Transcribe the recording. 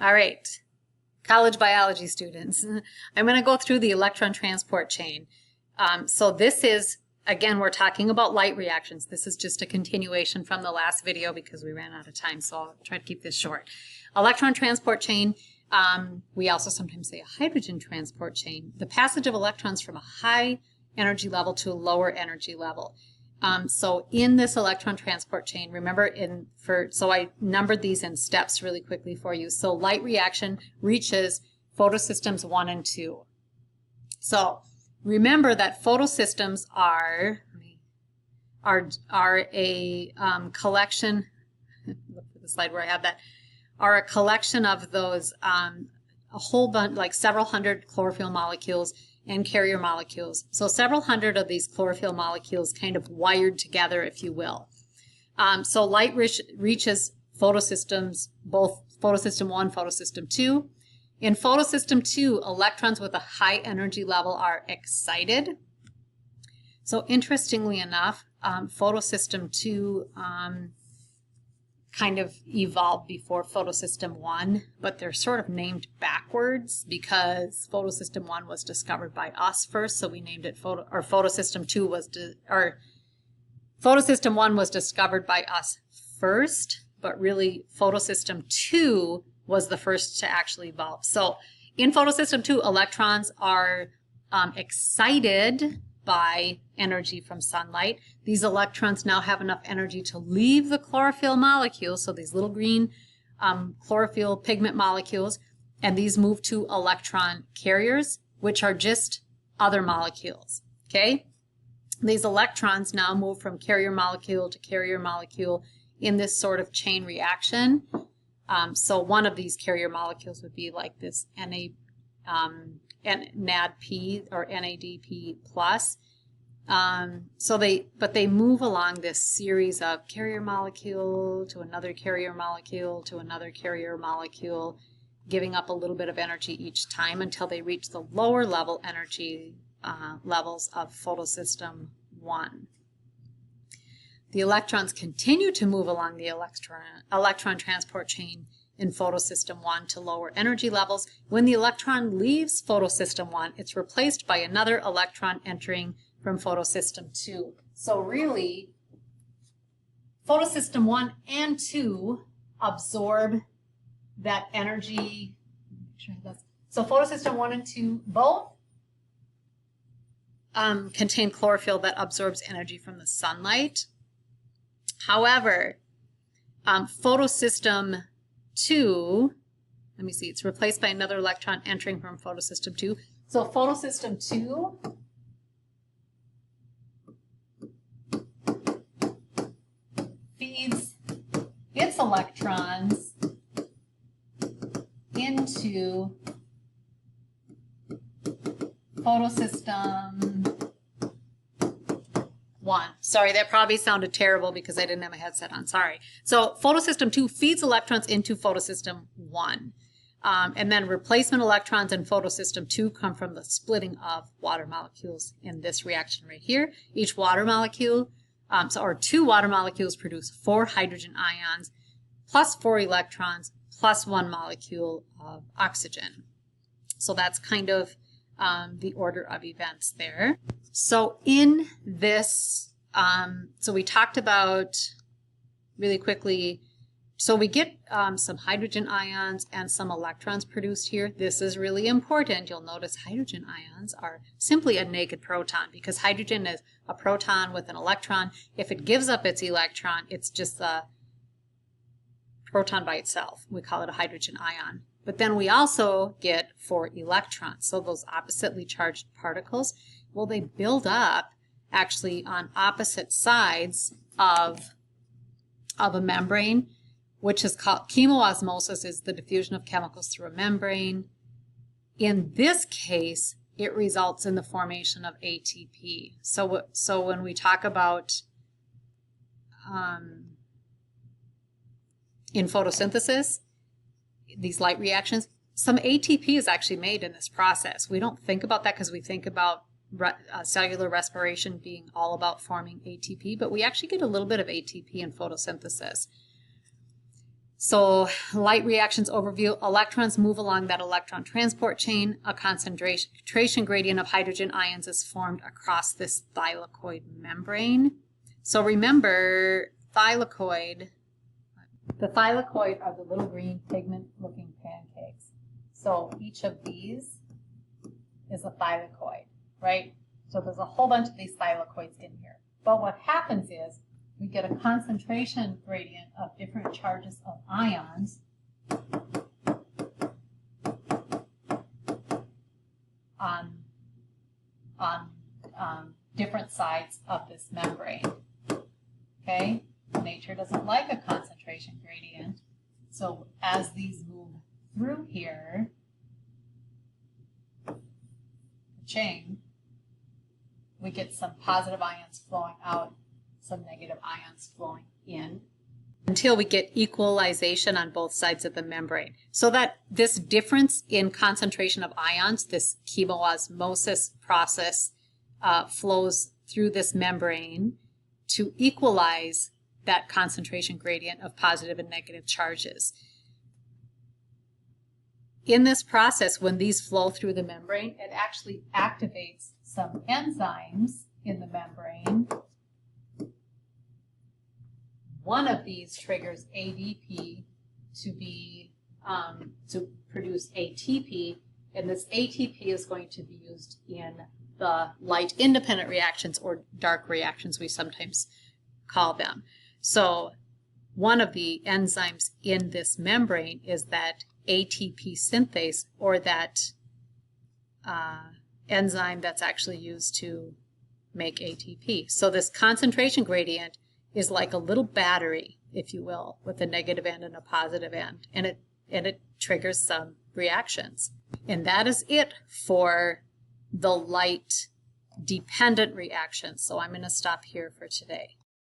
All right, college biology students. I'm going to go through the electron transport chain. So this is, again, we're talking about light reactions. This is just a continuation from the last video because we ran out of time, so I'll try to keep this short. Electron transport chain, we also sometimes say a hydrogen transport chain. The passage of electrons from a high energy level to a lower energy level. So in this electron transport chain, remember so I numbered these in steps really quickly for you. So light reaction reaches photosystems 1 and 2. So remember that photosystems are a collection, look for the slide where I have that, are a collection of those, a whole bunch, like several hundred chlorophyll molecules and carrier molecules. So several hundred of these chlorophyll molecules kind of wired together, if you will. So light reaches photosystems, both photosystem 1, photosystem 2. In photosystem 2, electrons with a high energy level are excited. So interestingly enough, photosystem 2 kind of evolved before photosystem 1, but they're sort of named backwards because photosystem 1 was discovered by us first, so we named it photosystem 2 was photosystem 1 was discovered by us first, but really photosystem 2 was the first to actually evolve. So in photosystem 2, electrons are excited by energy from sunlight. These electrons now have enough energy to leave the chlorophyll molecules, so these little green chlorophyll pigment molecules, and these move to electron carriers, which are just other molecules, okay? These electrons now move from carrier molecule to carrier molecule in this sort of chain reaction. So one of these carrier molecules would be like this NADP or NADP plus. But they move along this series of carrier molecule to another carrier molecule to another carrier molecule, giving up a little bit of energy each time until they reach the lower level energy levels of photosystem 1. The electrons continue to move along the electron transport chain in photosystem 1 to lower energy levels. When the electron leaves photosystem 1, it's replaced by another electron entering from photosystem 2. So really, photosystem 1 and 2 absorb that energy. So photosystem 1 and 2 both contain chlorophyll that absorbs energy from the sunlight. However, photosystem 2, let me see, it's replaced by another electron entering from photosystem 2. So photosystem 2 feeds its electrons into photosystem 1. Sorry, that probably sounded terrible because I didn't have my headset on. Sorry. So photosystem 2 feeds electrons into photosystem 1. And then replacement electrons in photosystem 2 come from the splitting of water molecules in this reaction right here. Each water molecule, or 2 water molecules produce 4 hydrogen ions plus 4 electrons plus 1 molecule of oxygen. So that's kind of the order of events there. So in this, so we talked about really quickly, so we get some hydrogen ions and some electrons produced here. This is really important. You'll notice hydrogen ions are simply a naked proton because hydrogen is a proton with an electron. If it gives up its electron, it's just a proton by itself. We call it a hydrogen ion. But then we also get 4 electrons. So those oppositely charged particles, well, they build up actually on opposite sides of a membrane, which is called chemoosmosis, is the diffusion of chemicals through a membrane. In this case, it results in the formation of ATP. So when we talk about in photosynthesis, these light reactions, some ATP is actually made in this process. We don't think about that because we think about cellular respiration being all about forming ATP, but we actually get a little bit of ATP in photosynthesis. So light reactions overview, electrons move along that electron transport chain. A concentration gradient of hydrogen ions is formed across this thylakoid membrane. So remember, the thylakoid are the little green pigment-looking pancakes. So each of these is a thylakoid, right? So there's a whole bunch of these thylakoids in here. But what happens is we get a concentration gradient of different charges of ions on different sides of this membrane. Okay? Nature doesn't like a concentration gradient. So as these move through here, the chain, we get some positive ions flowing out, some negative ions flowing in, until we get equalization on both sides of the membrane. So that this difference in concentration of ions, this chemoosmosis process, flows through this membrane to equalize that concentration gradient of positive and negative charges. In this process, when these flow through the membrane, it actually activates some enzymes in the membrane. One of these triggers ADP to produce ATP, and this ATP is going to be used in the light independent reactions, or dark reactions we sometimes call them. So one of the enzymes in this membrane is that ATP synthase, or that enzyme that's actually used to make ATP. So this concentration gradient is like a little battery, if you will, with a negative end and a positive end, and it triggers some reactions. And that is it for the light dependent reactions. So I'm going to stop here for today.